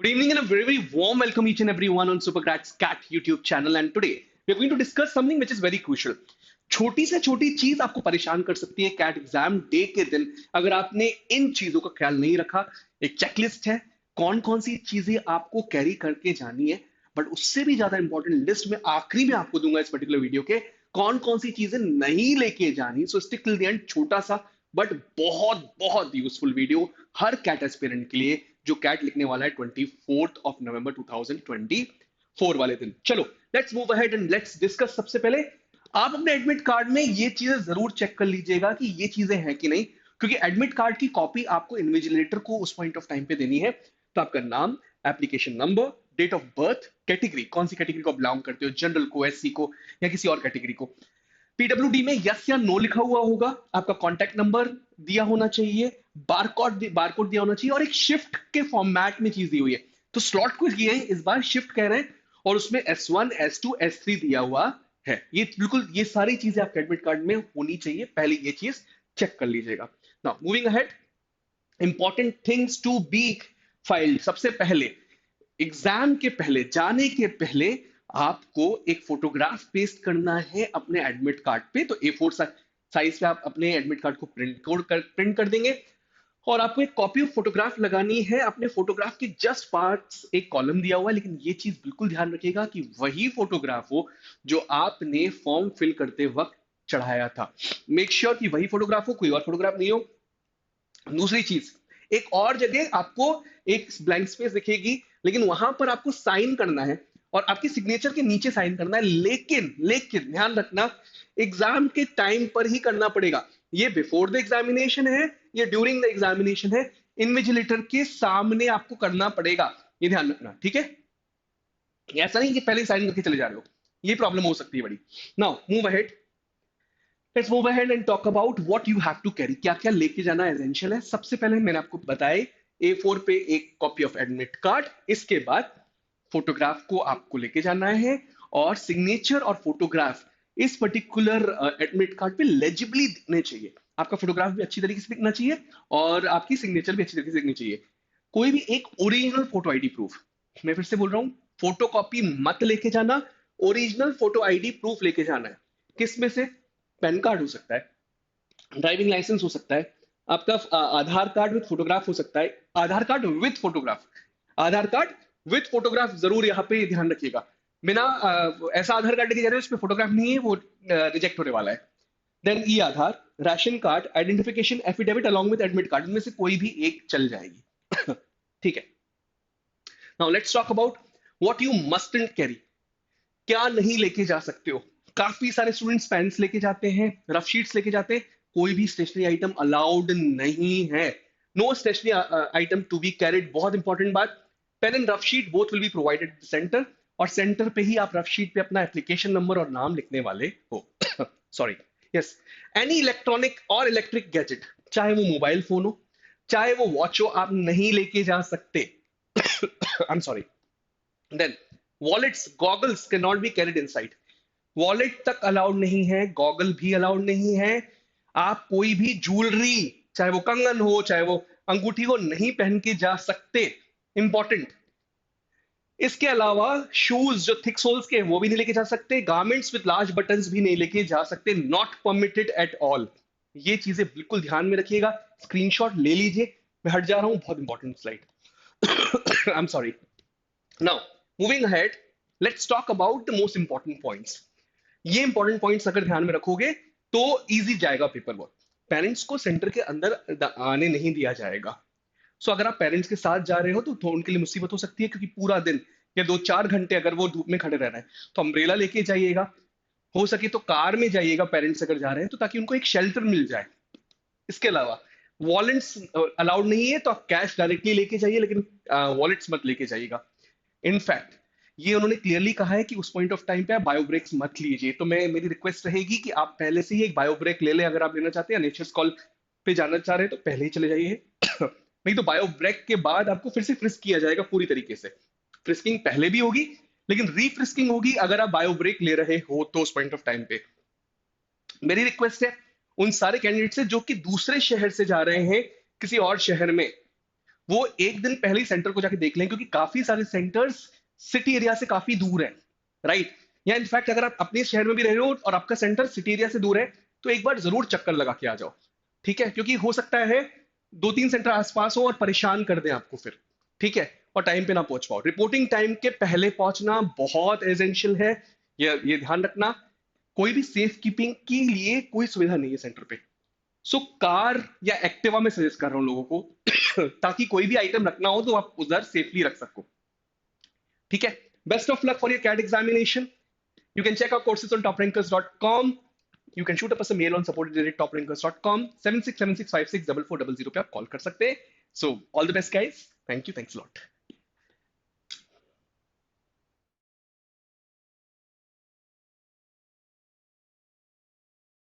Good evening and a very, very warm welcome each and everyone on Supercrat's Cat YouTube channel. And today we are going to discuss something which is very crucial. छोटी से छोटी चीज आपको परेशान कर सकती है cat exam day के दिन अगर आपने इन चीजों का ख्याल नहीं रखा। एक चेकलिस्ट है, कौन कौन सी चीजें आपको कैरी करके जानी है, बट उससे भी ज्यादा इंपॉर्टेंट लिस्ट में आखिरी में आपको दूंगा इस पर्टिकुलर वीडियो के कौन कौन सी चीजें नहीं लेके जानी। सो स्टिक टिल द एंड, छोटा सा बट बहुत बहुत यूजफुल वीडियो हर कैट एस्पिरेंट के लिए जो कैट लिखने वाला है 24 नवंबर 2024 वाले दिन। चलो let's move ahead and let's discuss. सबसे पहले आप अपने एडमिट कार्ड में ये चीजें जरूर चेक कर लीजिएगा कि ये चीजें हैं कि नहीं, क्योंकि एडमिट कार्ड की कॉपी आपको इन्विजिलेटर को उस पॉइंट ऑफ टाइम पे देनी है। तो आपका नाम, application number, date of birth, category, कौन सी कैटेगरी को बिलोंग करते हो, जनरल को, एससी को या किसी और कैटेगरी को, पीडब्ल्यूडी में यस या नो लिखा हुआ होगा, आपका कॉन्टैक्ट नंबर दिया होना चाहिए, बारकोड दिया होना चाहिए और एक शिफ्ट के फॉर्मेट में चीज दी हुई है। तो स्लॉट को ये इस बार शिफ्ट कह रहे हैं और उसमें S1 S2 S3 दिया हुआ है। ये बिल्कुल ये सारी चीजें आपके एडमिट कार्ड में होनी चाहिए, पहले ये चीज चेक कर लीजिएगा। Now moving ahead, important things to be filled. सबसे पहले एग्जाम के पहले, जाने के पहले आपको एक फोटोग्राफ पेस्ट करना है अपने एडमिट कार्ड पे। तो A4 साइज पे आप अपने एडमिट कार्ड को प्रिंट कर देंगे और आपको एक कॉपी ऑफ फोटोग्राफ लगानी है। अपने फोटोग्राफ के जस्ट पार्ट्स एक कॉलम दिया हुआ है, लेकिन ये चीज बिल्कुल ध्यान रखिएगा कि वही फोटोग्राफ हो जो आपने फॉर्म फिल करते वक्त चढ़ाया था। मेक श्योर कि वही फोटोग्राफ हो, कोई और फोटोग्राफ नहीं हो। दूसरी चीज, एक और जगह आपको एक ब्लैंक स्पेस दिखेगी, लेकिन वहां पर आपको साइन करना है और आपकी सिग्नेचर के नीचे साइन करना है। लेकिन लेकिन ध्यान रखना, एग्जाम के टाइम पर ही करना पड़ेगा। ये बिफोर द एग्जामिनेशन है, ये ड्यूरिंग द एग्जामिनेशन है, इन्विजिलेटर के सामने आपको करना पड़ेगा। ये ध्यान रखना, ठीक है। ऐसा नहीं कि पहले साइन करके चले जा रहे हो, ये प्रॉब्लम हो सकती है बड़ी। Now move ahead, let's move ahead and talk about what you have to carry. क्या क्या लेके जाना एसेंशियल है। सबसे पहले मैंने आपको बताया A4 पे एक कॉपी ऑफ एडमिट कार्ड, इसके बाद फोटोग्राफ को आपको लेके जाना है और सिग्नेचर और फोटोग्राफ इस पर्टिकुलर एडमिट कार्ड पे लेजिबली दिखने चाहिए। आपका फोटोग्राफ भी अच्छी तरीके से दिखना चाहिए और आपकी सिग्नेचर भी अच्छी तरीके से दिखनी चाहिए। कोई भी एक ओरिजिनल फोटो आईडी प्रूफ, मैं फिर से बोल रहा हूँ, फोटो कॉपी मत लेके जाना, ओरिजिनल फोटो आईडी प्रूफ लेके जाना है। किस में से? पैन कार्ड हो सकता है, ड्राइविंग लाइसेंस हो सकता है, आपका आधार कार्ड विद फोटोग्राफ हो सकता है। Aadhaar card with photograph, Aadhaar card with photograph जरूर यहाँ पे ध्यान रखिएगा। बिना ऐसा आधार कार्ड लेके जा रहे हो उसमें फोटोग्राफ नहीं है, वो रिजेक्ट होने वाला है। Then e Aadhaar, ration card, identification affidavit along with admit card, इनमें से कोई भी एक चल जाएगी। ठीक है। Now let's talk about what you mustn't carry. क्या नहीं लेके जा सकते हो। काफी सारे स्टूडेंट्स पेन्स लेके जाते हैं, रफ शीट्स लेके जाते हैं। कोई भी स्टेशनरी आइटम अलाउड नहीं है। No stationery item to be carried. बहुत इंपॉर्टेंट बात, pen and rough sheet both will be provided centre, और सेंटर पे ही आप रफ शीट पे अपना एप्लीकेशन नंबर और नाम लिखने वाले हो। Sorry, yes. एनी इलेक्ट्रॉनिक और इलेक्ट्रिक गैजेट, चाहे वो मोबाइल फोन हो, चाहे वो वॉच हो, आप नहीं लेके जा सकते। I am sorry. Then wallets, goggles can not be carried inside. Wallet तक अलाउड नहीं है, गॉगल भी अलाउड नहीं है। आप कोई भी ज्वेलरी, चाहे वो कंगन हो, चाहे वो अंगूठी हो, नहीं पहन के जा सकते। इंपॉर्टेंट। इसके अलावा शूज जो थिक सोल्स के हैं वो भी नहीं लेके जा सकते। गारमेंट्स विद लार्ज बटन्स भी नहीं लेके जा सकते। Not permitted at all. ये चीजें बिल्कुल ध्यान में रखिएगा। स्क्रीनशॉट ले लीजिए। मैं हट जा रहा हूं, बहुत important slide. I am sorry. Now moving ahead, let's talk about the most important points. ये इंपॉर्टेंट पॉइंट्स अगर ध्यान में रखोगे तो इजी जाएगा पेपर वर्क। पेरेंट्स को सेंटर के अंदर आने नहीं दिया जाएगा। सो अगर आप पेरेंट्स के साथ जा रहे हो तो उनके लिए मुसीबत हो सकती है, क्योंकि पूरा दिन या 2-4 घंटे अगर वो धूप में खड़े रह रहे हैं तो अम्ब्रेला लेके जाइएगा। हो सके तो कार में जाइएगा पेरेंट्स अगर जा रहे हैं तो, ताकि उनको एक शेल्टर मिल जाए। इसके अलावा वॉलेट्स अलाउड नहीं है, तो आप कैश डायरेक्टली लेके जाइए, लेकिन वॉलेट्स मत लेके जाइएगा। इनफैक्ट ये उन्होंने क्लियरली कहा है कि उस पॉइंट ऑफ टाइम पे आप बायो ब्रेक्स मत लीजिए। तो मेरी रिक्वेस्ट रहेगी कि आप पहले से ही एक बायो ब्रेक ले लें। अगर आप लेना चाहते हैं, नेचर्स कॉल पे जाना चाह रहे हैं तो पहले ही चले जाइए। नहीं तो बायो ब्रेक के बाद आपको फिर से फ्रिस्क किया जाएगा पूरी तरीके से। फ्रिस्किंग पहले भी होगी, लेकिन रीफ्रिस्किंग होगी अगर आप बायो ब्रेक ले रहे हो तो उस पॉइंट ऑफ टाइम पे। मेरी रिक्वेस्ट है उन सारे कैंडिडेट से जो कि दूसरे शहर से जा रहे हैं किसी और शहर में, वो एक दिन पहले ही सेंटर को जाके देख लें, क्योंकि काफी सारे सेंटर्स सिटी एरिया से काफी दूर है, राइट? या इनफैक्ट अगर आप अपने शहर में भी रह रहे हो और आपका सेंटर सिटी एरिया से दूर है, तो एक बार जरूर चक्कर लगा के आ जाओ, ठीक है? क्योंकि हो सकता है 2-3 सेंटर आसपास हो और परेशान कर दें आपको फिर, ठीक है? और टाइम पे ना पहुंच पाओ। रिपोर्टिंग टाइम के पहले पहुंचना बहुत एसेंशियल है, ये ध्यान रखना। कोई भी सेफ कीपिंग के लिए कोई सुविधा नहीं है सेंटर पे। सो कार या एक्टिवा में सजेस्ट कर रहा हूं लोगों को ताकि कोई भी आइटम रखना हो तो आप उधर सेफली रख सको, ठीक है? Best of luck for your CAT examination. You can check our courses on toprankers.com. You can shoot us a mail on support@toprankers.com. 7676564400 पे आप कॉल कर सकते हैं. So all the best guys. Thank you. Thanks a lot.